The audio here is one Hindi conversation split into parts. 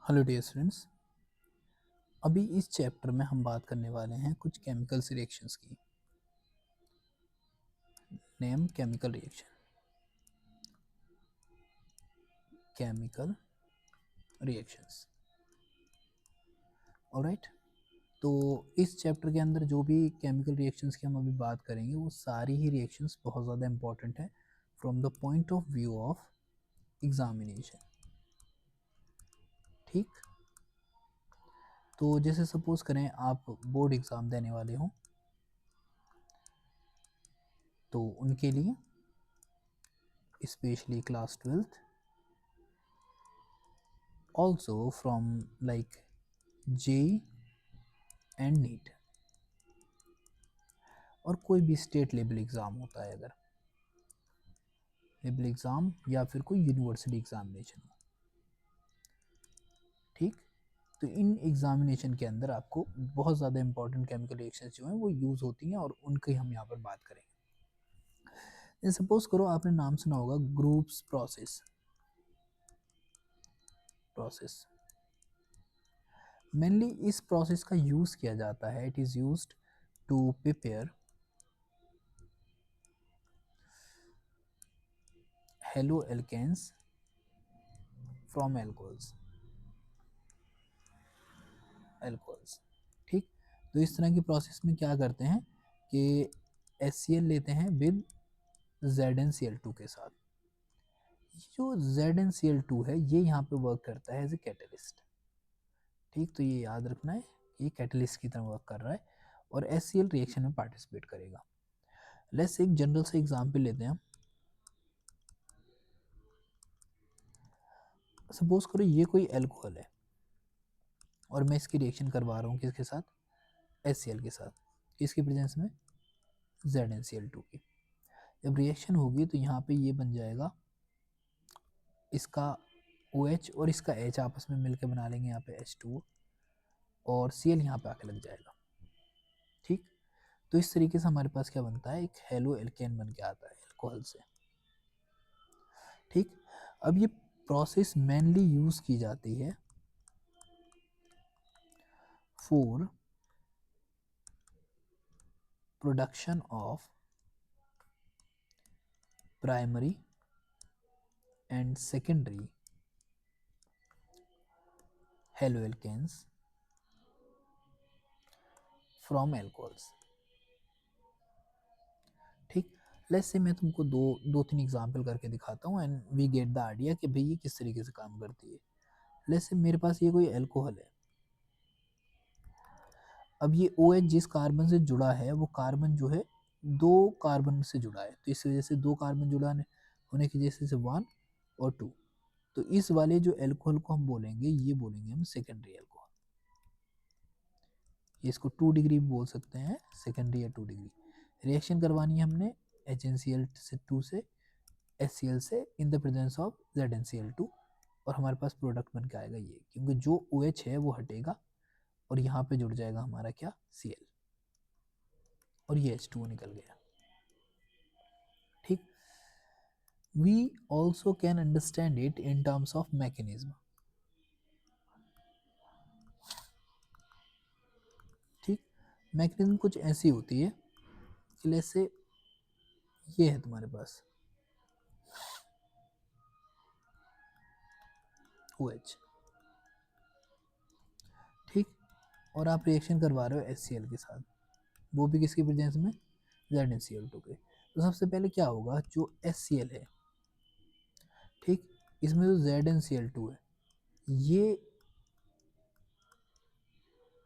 Hello dear students. अभी इस चैप्टर में हम बात करने वाले हैं कुछ केमिकल्स रिएक्शंस की। Name chemical reaction. Chemical reactions. Alright. तो इस चैप्टर के अंदर जो भी केमिकल रिएक्शंस की हम अभी बात करेंगे वो सारी ही रिएक्शंस बहुत ज़्यादा इंपॉर्टेंट है from the point of view of examination. ठीक। तो जैसे सपोज करें आप बोर्ड एग्ज़ाम देने वाले हो, तो उनके लिए specially class 12th, also from like JEE and NEET, और कोई भी स्टेट लेवल एग्ज़ाम होता है, अगर लेवल एग्ज़ाम या फिर कोई यूनिवर्सिटी एग्जामिनेशन हो। ठीक। तो इन एग्जामिनेशन के अंदर आपको बहुत ज़्यादा इंपॉर्टेंट केमिकल रिएक्शंस जो हैं वो यूज़ होती हैं और उनकी हम यहाँ पर बात करेंगे। सपोज करो आपने नाम सुना होगा ग्रुप्स प्रोसेस। मेनली इस प्रोसेस का यूज़ किया जाता है, it is used to prepare halo alkanes from alcohols. ठीक। तो इस तरह की प्रोसेस में क्या करते हैं कि HCl लेते हैं विद ZnCl2 के साथ। जो ZnCl2 है ये यहाँ पे वर्क करता है एज ए कैटलिस्ट। ठीक। तो ये याद रखना है, ये कैटलिस्ट की तरह वर्क कर रहा है और HCl रिएक्शन में पार्टिसिपेट करेगा। लेट्स एक जनरल से एग्जांपल लेते हैं। सपोज करो ये कोई एल्कोहल है और मैं इसकी रिएक्शन करवा रहा हूँ किसके साथ, HCl के साथ, किसकी प्रेजेंस में, ZnCl2 की। जब रिएक्शन होगी तो यहाँ पे ये बन जाएगा, इसका OH और इसका H आपस में मिलकर बना लेंगे यहाँ पे H2O और Cl यहाँ पे आके लग जाएगा। ठीक। तो इस तरीके से हमारे पास क्या बनता है, एक हेलो एल्केन बन के आता है अल्कोहल से। ठीक। अब ये प्रोसेस मेनली यूज की जाती है for production of primary and secondary halo alkanes from alcohols. ठीक। लेट्स से मैं तुमको दो तीन एग्जांपल करके दिखाता हूँ and we get the idea कि भाई ये किस तरीके से काम करती है। लेट्स से मेरे पास ये कोई अल्कोहल है। अब ये OH जिस कार्बन से जुड़ा है वो कार्बन जो है दो कार्बन से जुड़ा है, तो इस वजह से दो कार्बन जुड़ा होने की वजह से 1 और 2। तो इस वाले जो एल्कोहल को हम बोलेंगे, ये बोलेंगे हम सेकेंडरी एल्कोहल। ये इसको 2 डिग्री बोल सकते हैं, सेकेंडरी या 2 डिग्री। रिएक्शन करवानी है हमने HNCl2 से HCl से in the presence of ZnCl2 और हमारे पास प्रोडक्ट बन के आएगा ये, क्योंकि जो OH है वो हटेगा और यहाँ पे जुड़ जाएगा हमारा क्या, Cl, और ये H2O निकल गया। ठीक। We also can understand it in terms of mechanism. ठीक। मैकेनिज्म कुछ ऐसी होती है कि जैसे ये है तुम्हारे पास OH। ठीक। और आप रिएक्शन करवा रहे हो HCl के साथ, वो भी किसकी प्रेजेंस में, ZnCl2 के। तो सबसे पहले क्या होगा, जो HCl है, ठीक, इसमें जो ZnCl2 है ये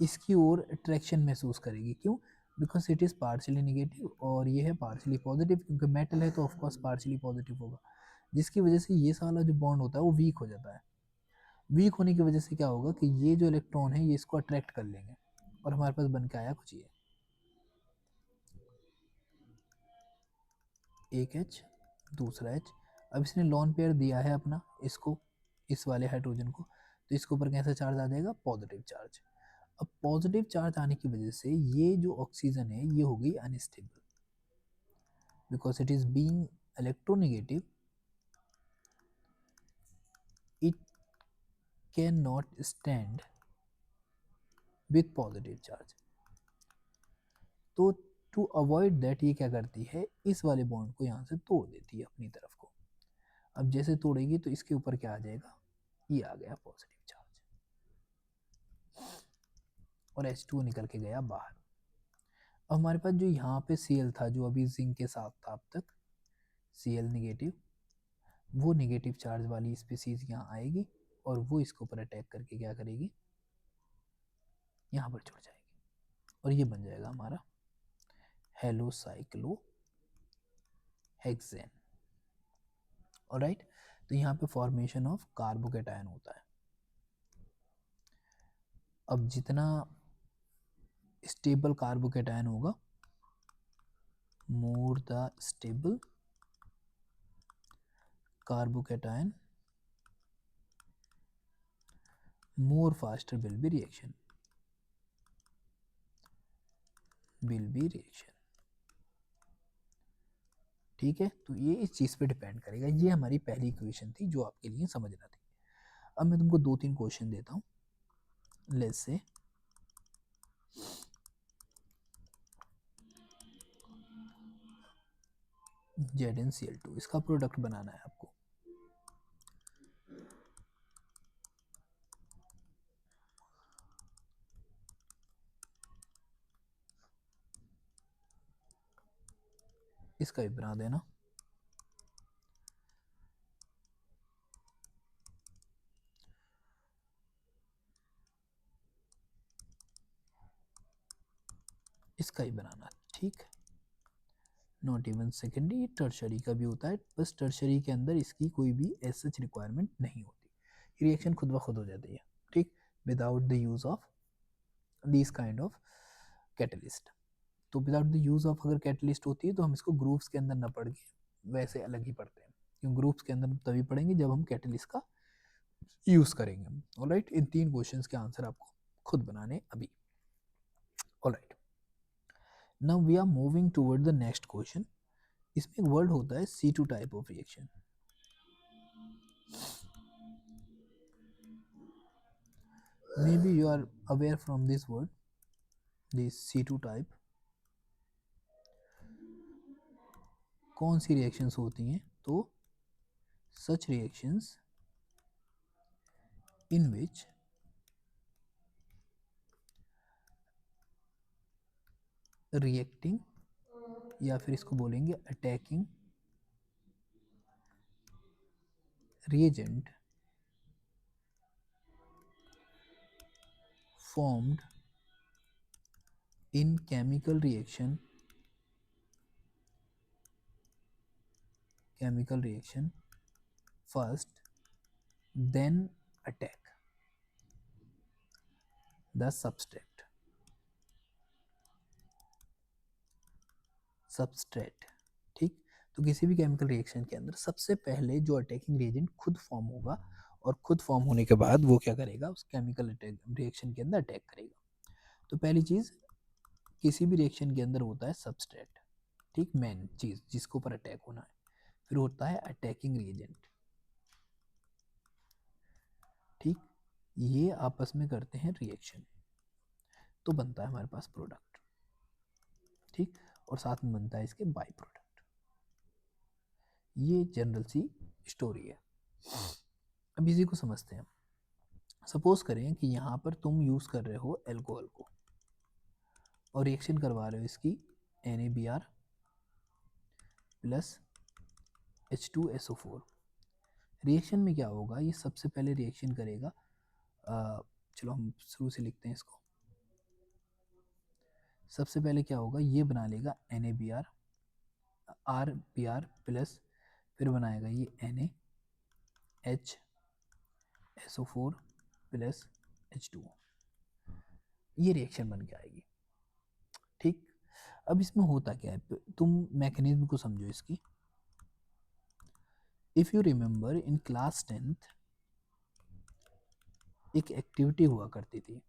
इसकी ओर अट्रैक्शन महसूस करेगी। क्यों, because it is partially negative और ये है पार्शली पॉजिटिव, क्योंकि मेटल है तो ऑफकोर्स पार्शली पॉजिटिव होगा, जिसकी वजह से ये सारा जो बॉन्ड होता है वो वीक हो जाता है। वीक होने की वजह से क्या होगा कि ये जो इलेक्ट्रॉन है ये इसको अट्रैक्ट कर लेंगे और हमारे पास बन के आया कुछ ये, एक H दूसरा H। अब इसने लॉन पेयर दिया है अपना इसको, इस वाले हाइड्रोजन को, तो इसके ऊपर कैसा चार्ज आ जाएगा, पॉजिटिव चार्ज। अब पॉजिटिव चार्ज आने की वजह से ये जो ऑक्सीजन है ये हो गई unstable, because it is being electronegative, it can not stand with positive charge. तो टू अवॉइड दैट ये क्या करती है, इस वाले बॉन्ड को यहाँ से तोड़ देती है अपनी तरफ को। अब जैसे तोड़ेगी तो इसके ऊपर क्या आ जाएगा, ये आ गया पॉजिटिव चार्ज, और H2 निकल के गया बाहर। अब हमारे पास जो यहाँ पे Cl था, जो अभी जिंक के साथ था अब तक, Cl नेगेटिव, वो नेगेटिव चार्ज वाली स्पीसीज यहाँ आएगी और वो इसके ऊपर अटैक करके क्या करेगी, यहाँ पर जुड़ जाएगी, और ये बन जाएगा हमारा हेलोसाइक्लोहेक्सेन। ऑलराइट, तो यहाँ पे फॉर्मेशन ऑफ कार्बोकेटायन होता है। अब जितना स्टेबल कार्बोकेटायन होगा, more the stable carbocation, more faster will be reaction, ठीक है। तो ये इस चीज़ पे डिपेंड करेगा। ये हमारी पहली इक्वेशन थी जो आपके लिए समझना थी। अब मैं तुमको 2-3 क्वेश्चन देता हूँ। लेट्स से ZnCl2, इसका प्रोडक्ट बनाना है आपको। इसका भी बना देना। इसका ही बनाना, ठीक। नॉट इवन सेकेंडरी, टर्शरी का भी होता है, बस टर्शरी के अंदर इसकी कोई भी ऐसा रिक्वायरमेंट नहीं होती, रिएक्शन खुद ब खुद हो जाती है, ठीक, without the use of this kind of catalyst. तो विदाउट द यूज ऑफ अगर कैटलिस्ट होती है तो हम इसको ग्रुप्स के अंदर न पढ़ के वैसे अलग ही पढ़ते हैं, क्योंकि ग्रुप्स के अंदर तभी पढ़ेंगे जब हम कैटलिस्ट का यूज करेंगे। ऑलराइट, इन 3 क्वेश्चंस के आंसर आपको खुद बनाने अभी। Alright, now we are moving toward the next question. इसमें एक वर्ड होता है C2 type of reaction. Maybe you are aware from this word, this C2 type। कौन सी रिएक्शंस होती हैं, तो such reactions in which reacting, या फिर इसको बोलेंगे attacking reagent formed in chemical reaction first, then attack the substrate, ठीक। तो किसी भी केमिकल रिएक्शन के अंदर सबसे पहले जो अटैकिंग रिएजेंट खुद फॉर्म होगा, और खुद फॉर्म होने के बाद वो क्या करेगा, उस केमिकल रिएक्शन के अंदर अटैक करेगा। तो पहली चीज़, किसी भी रिएक्शन के अंदर होता है सबस्ट्रेट, ठीक, मेन चीज़ जिसके ऊपर अटैक होना है। फिर होता है अटैकिंग रिएजेंट, ठीक, ये आपस में करते हैं रिएक्शन, तो बनता है हमारे पास प्रोडक्ट, ठीक, और साथ में बनता है इसके बाई प्रोडक्ट। ये जनरल सी स्टोरी है। अब इसी को समझते हैं। सपोज करें कि यहाँ पर तुम यूज़ कर रहे हो एल्कोहल को और रिएक्शन करवा रहे हो इसकी NaBr प्लस H2SO4। रिएक्शन में क्या होगा, ये सबसे पहले रिएक्शन करेगा, चलो हम शुरू से लिखते हैं इसको। सबसे पहले क्या होगा, ये बना लेगा NaBr RBr प्लस, फिर बनाएगा ये NaHSO4 प्लस H2O। ये रिएक्शन बन के आएगी, ठीक। अब इसमें होता क्या है, तुम मैकेनिज्म को समझो इसकी। If you remember in class 10th एक एक्टिविटी हुआ करती थी,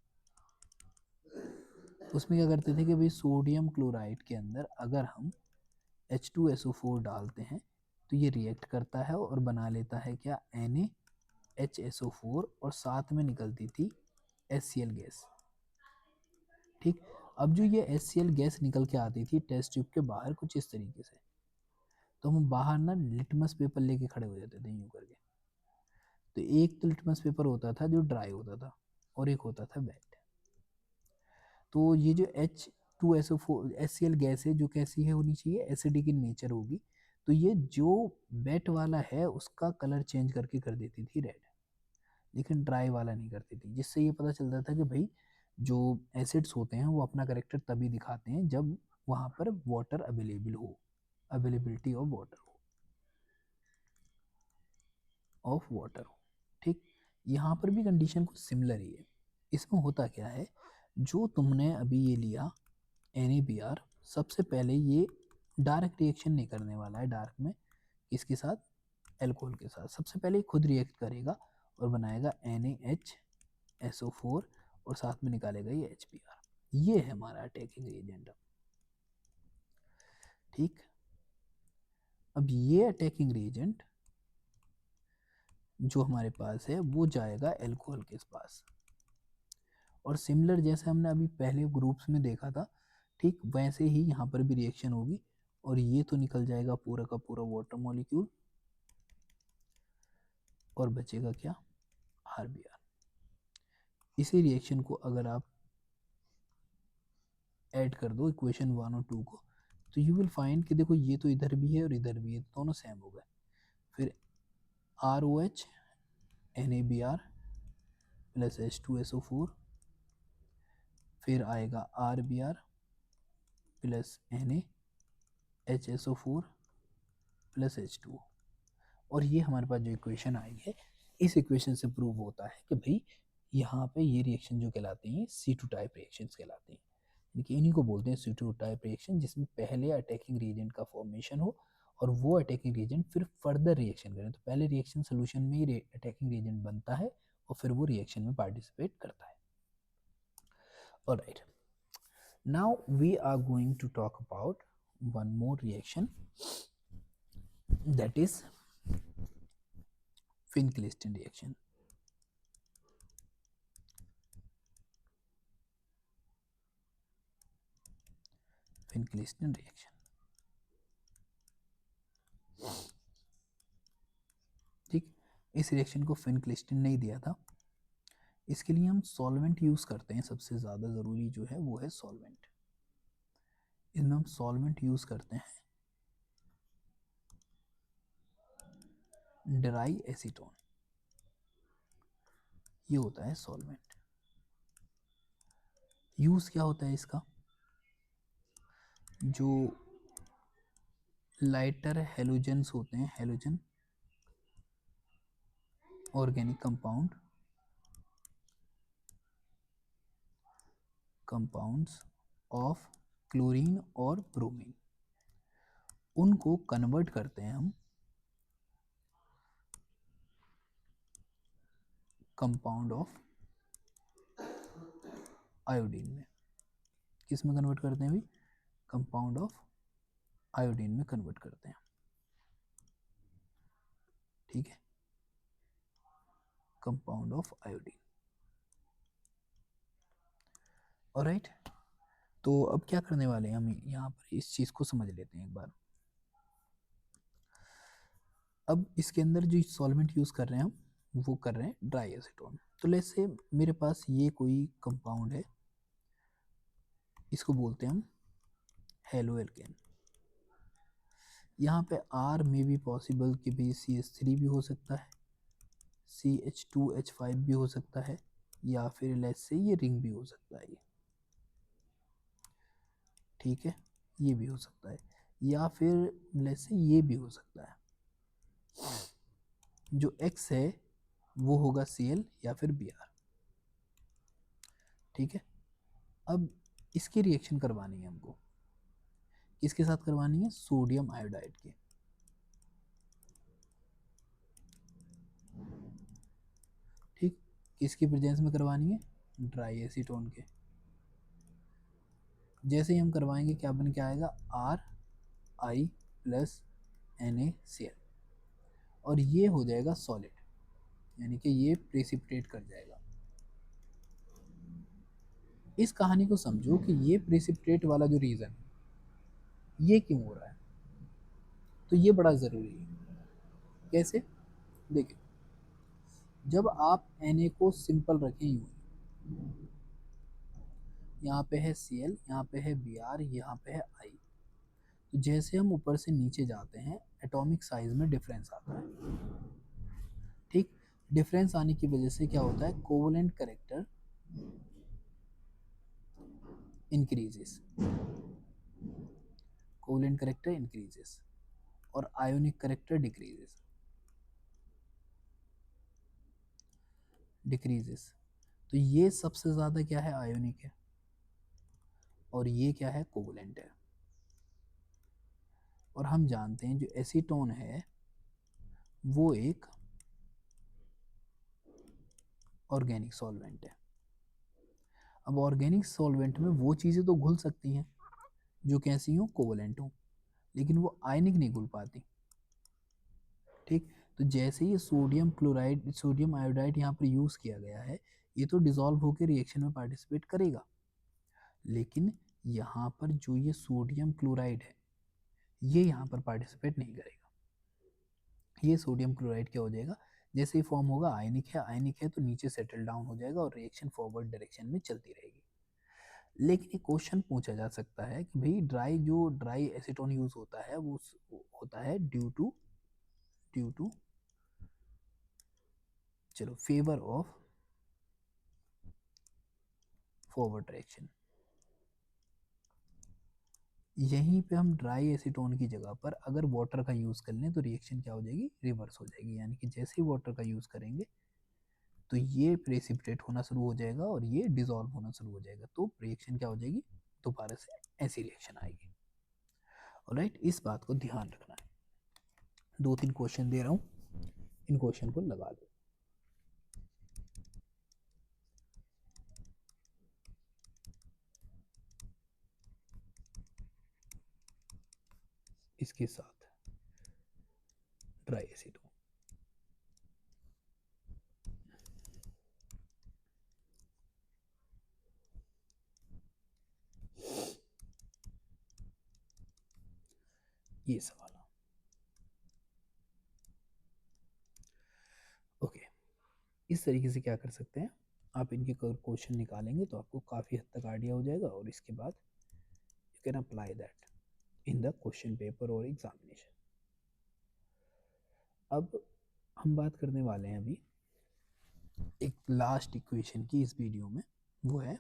उसमें क्या करते थे कि भाई सोडियम क्लोराइड के अंदर अगर हम H2SO4 डालते हैं तो ये रिएक्ट करता है और बना लेता है क्या, Na HSO4 और साथ में निकलती थी HCl गैस। ठीक, अब जो ये HCl गैस निकल के आती थी टेस्ट ट्यूब के बाहर कुछ इस तरीके से, तो हम बाहर ना लिटमस पेपर लेके खड़े हो जाते थे यूं करके। तो एक तो लिटमस पेपर होता था जो ड्राई होता था और एक होता था वेट। तो ये जो H2SO4 HCl गैस है जो कैसी है होनी चाहिए, एसिडिक इन नेचर होगी। तो ये जो वेट वाला है उसका कलर चेंज करके कर देती थी रेड, लेकिन ड्राई वाला नहीं करती थी, जिससे ये पता चलता था कि भाई जो एसिड्स होते हैं वो अपना करेक्टर तभी दिखाते हैं जब वहाँ पर वाटर अवेलेबल हो, अवेलेबिलिटी ऑफ वाटर हो। ठीक, यहाँ पर भी कंडीशन कुछ सिमिलर ही है। इसमें होता क्या है, जो तुमने अभी ये लिया NaBr, सबसे पहले ये डार्क रिएक्शन नहीं करने वाला है, डार्क में इसके साथ एल्कोहल के साथ सबसे पहले खुद रिएक्ट करेगा और बनाएगा NaHSO4 और साथ में निकालेगा ये HBr। ये है हमारा अटैकिंग रिएजेंट। ठीक, अब ये अटैकिंग रिएजेंट जो हमारे पास है वो जाएगा एल्कोहल के पास, और सिमिलर जैसे हमने अभी पहले ग्रुप्स में देखा था, ठीक वैसे ही यहाँ पर भी रिएक्शन होगी, और ये तो निकल जाएगा पूरा का पूरा वाटर मॉलिक्यूल, और बचेगा क्या, RBr। इसी रिएक्शन को अगर आप ऐड कर दो इक्वेशन 1 और 2 को, तो यू विल फाइंड कि देखो ये तो इधर भी है और इधर भी है, दोनों सेम हो गए। फिर ROH NaBr प्लस H2SO4, फिर आएगा RBr plus NaHSO4 plus H2O, और ये हमारे पास जो इक्वेशन आई है, इस इक्वेशन से प्रूव होता है कि भाई यहाँ पे ये रिएक्शन जो कहलाते हैं C2 टाइप रिएक्शंस कहलाते हैं, यानी इन्हीं को बोलते हैं C2 टाइप रिएक्शन, जिसमें पहले अटैकिंग रिएजेंट का फॉर्मेशन हो और वो अटैकिंग रिएजेंट फिर फर्दर रिएक्शन करें। तो पहले रिएक्शन सोल्यूशन में ही अटैकिंग रिएजेंट बनता है और फिर वो रिएक्शन में पार्टिसिपेट करता है। Alright, now we are going to talk about one more reaction, that is Finn-Clayston reaction. Finn-Clayston reaction, ठीक, इस रिएक्शन को Finn-Clayston नहीं दिया था, इसके लिए हम सॉल्वेंट यूज करते हैं। सबसे ज़्यादा ज़रूरी जो है वो है सॉल्वेंट। इसमें हम सॉल्वेंट यूज करते हैं ड्राई एसीटोन, ये होता है सॉल्वेंट। यूज क्या होता है इसका, जो लाइटर हेलोजेंस होते हैं, halogen organic compounds of chlorine और ब्रोमीन, उनको कन्वर्ट करते हैं हम कंपाउंड ऑफ आयोडीन में। किस में कन्वर्ट करते हैं भी, कंपाउंड ऑफ आयोडीन में कन्वर्ट करते हैं। ठीक है, कंपाउंड ऑफ आयोडीन। ऑलराइट, तो अब क्या करने वाले हैं हम, यहाँ पर इस चीज़ को समझ लेते हैं एक बार। अब इसके अंदर जो सॉल्वेंट यूज़ कर रहे हैं हम, वो कर रहे हैं ड्राई एसीटोन। तो लेट्स से मेरे पास ये कोई कंपाउंड है, इसको बोलते हैं हम हेलो एल्केन। यहाँ पे R में भी पॉसिबल कि भाई CH3 भी हो सकता है, CH2H5 भी हो सकता है, या फिर लेट्स से ये रिंग भी हो सकता है ये, ठीक है, ये भी हो सकता है, या फिर लेट्स से ये भी हो सकता है। जो X है वो होगा Cl या फिर Br। ठीक है, अब इसकी रिएक्शन करवानी है हमको, किसके साथ करवानी है, सोडियम आयोडाइड के। ठीक, किसकी प्रेजेंस में करवानी है, ड्राई एसीटोन के। जैसे ही हम करवाएंगे क्या बन के आएगा, RI प्लस NaCl, और ये हो जाएगा सॉलिड, यानी कि ये प्रेसिपिटेट कर जाएगा। इस कहानी को समझो कि ये प्रेसिपिटेट वाला जो रीज़न ये क्यों हो रहा है, तो ये बड़ा ज़रूरी है। कैसे? देखिए, जब आप Na को सिंपल रखें यूँ, यहाँ पे है Cl, यहाँ पे है Br, यहाँ पे है I, तो जैसे हम ऊपर से नीचे जाते हैं एटॉमिक साइज में डिफरेंस आता है। ठीक, डिफरेंस आने की वजह से क्या होता है, covalent character increases, covalent character increases और आयोनिक कैरेक्टर डिक्रीजेस। तो ये सबसे ज़्यादा क्या है, आयोनिक है, और ये क्या है, कोवलेंट है। और हम जानते हैं जो एसीटोन है वो एक ऑर्गेनिक सॉल्वेंट है। अब ऑर्गेनिक सॉल्वेंट में वो चीज़ें तो घुल सकती हैं जो कैसी हो, कोवलेंट हो, लेकिन वो आयनिक नहीं घुल पाती। ठीक, तो जैसे ही सोडियम क्लोराइड, सोडियम आयोडाइड यहाँ पर यूज़ किया गया है, ये तो डिसॉल्व होकर रिएक्शन में पार्टिसिपेट करेगा, लेकिन यहाँ पर जो ये सोडियम क्लोराइड है ये यहाँ पर पार्टिसिपेट नहीं करेगा। ये सोडियम क्लोराइड क्या हो जाएगा, जैसे ही फॉर्म होगा, आयनिक है तो नीचे सेटल डाउन हो जाएगा और रिएक्शन फॉरवर्ड डायरेक्शन में चलती रहेगी। लेकिन एक क्वेश्चन पूछा जा सकता है कि भाई ड्राई एसीटोन यूज होता है वो होता है ड्यू टू चलो फेवर ऑफ फॉरवर्ड डायरेक्शन। यहीं पे हम ड्राई एसीटोन की जगह पर अगर वाटर का यूज़ कर लें तो रिएक्शन क्या हो जाएगी, रिवर्स हो जाएगी। यानी कि जैसे ही वाटर का यूज़ करेंगे तो ये प्रेसिपिटेट होना शुरू हो जाएगा और ये डिसॉल्व होना शुरू हो जाएगा, तो रिएक्शन क्या हो जाएगी, दोबारा से ऐसी रिएक्शन आएगी। ऑलराइट, इस बात को ध्यान रखना है। 2-3 क्वेश्चन दे रहा हूँ, इन क्वेश्चन को लगा लो। इसके साथ ड्राई एसीटोन, ये सवाल। ओके, इस तरीके से क्या कर सकते हैं, आप इनके क्वेश्चन निकालेंगे तो आपको काफ़ी हद तक आइडिया हो जाएगा, और इसके बाद you can apply that in the question paper और एग्जामिनेशन। अब हम बात करने वाले हैं अभी एक लास्ट इक्वेशन की इस वीडियो में, वो है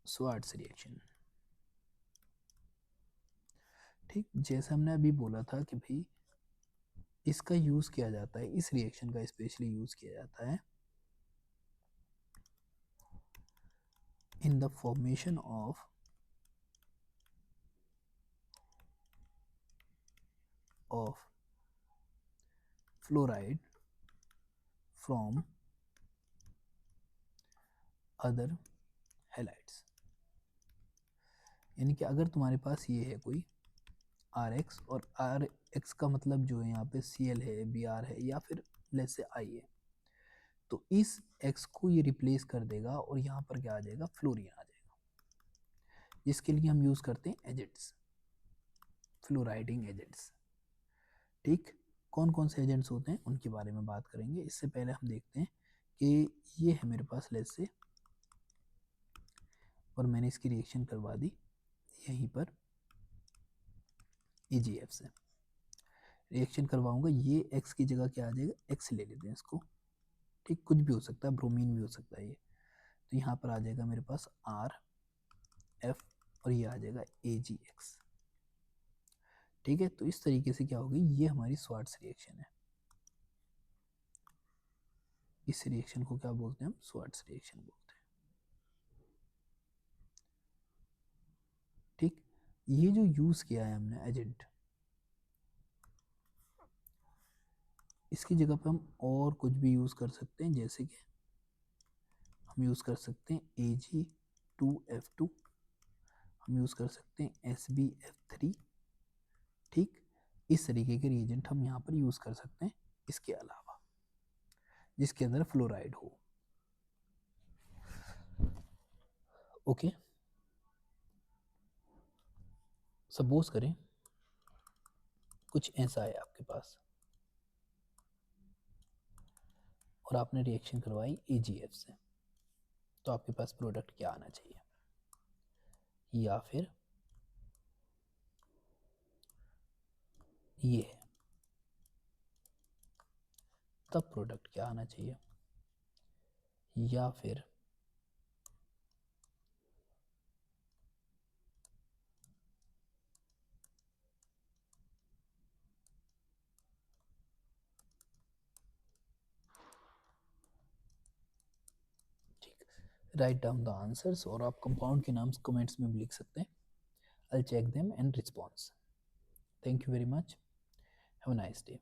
स्वार्ट्स रिएक्शन। ठीक, जैसे हमने अभी बोला था कि भाई इसका यूज़ किया जाता है, इस रिएक्शन का स्पेशली यूज़ किया जाता है in the formation of fluoride from other halides. यानी कि अगर तुम्हारे पास ये है कोई आर एक्स, और आर एक्स का मतलब जो है यहाँ पे सी एल है, बी आर है, या फिर लेट से आई है, तो इस एक्स को ये रिप्लेस कर देगा और यहाँ पर क्या आ जाएगा, फ्लोरीन आ जाएगा, जिसके लिए हम यूज़ करते हैं एजेंट्स, फ्लोराइडिंग एजेंट्स। ठीक, कौन कौन से एजेंट्स होते हैं उनके बारे में बात करेंगे। इससे पहले हम देखते हैं कि ये है मेरे पास लेट से, और मैंने इसकी रिएक्शन करवा दी यहीं पर EGF से रिएक्शन करवाऊंगा, ये एक्स की जगह क्या आ जाएगा, एक्स ले लेते हैं इसको। ठीक, कुछ भी हो सकता है, ब्रोमीन भी हो सकता है ये, तो यहाँ पर आ जाएगा मेरे पास RF और ये आ जाएगा AgX। ठीक है, तो इस तरीके से क्या होगी, ये हमारी स्वार्ट्स रिएक्शन है। इस रिएक्शन को क्या बोलते हैं, हम स्वार्ट्स रिएक्शन बोलते हैं। ठीक, ये जो यूज़ किया है हमने एजेंट, इसकी जगह पे हम और कुछ भी यूज़ कर सकते हैं, जैसे कि हम यूज़ कर सकते हैं Ag2F2, हम यूज़ कर सकते हैं SbF3। ठीक, इस तरीके के रिएजेंट हम यहाँ पर यूज़ कर सकते हैं इसके अलावा, जिसके अंदर फ्लोराइड हो। ओके, सपोज करें कुछ ऐसा है आपके पास और आपने रिएक्शन करवाई AgF से, तो आपके पास प्रोडक्ट क्या आना चाहिए? या फिर ये है, तब प्रोडक्ट क्या आना चाहिए? या फिर ठीक, राइट डाउन द आंसर्स, और आप कंपाउंड के नाम कमेंट्स में भी लिख सकते हैं। I'll check them and response. Thank you very much. Have a nice day.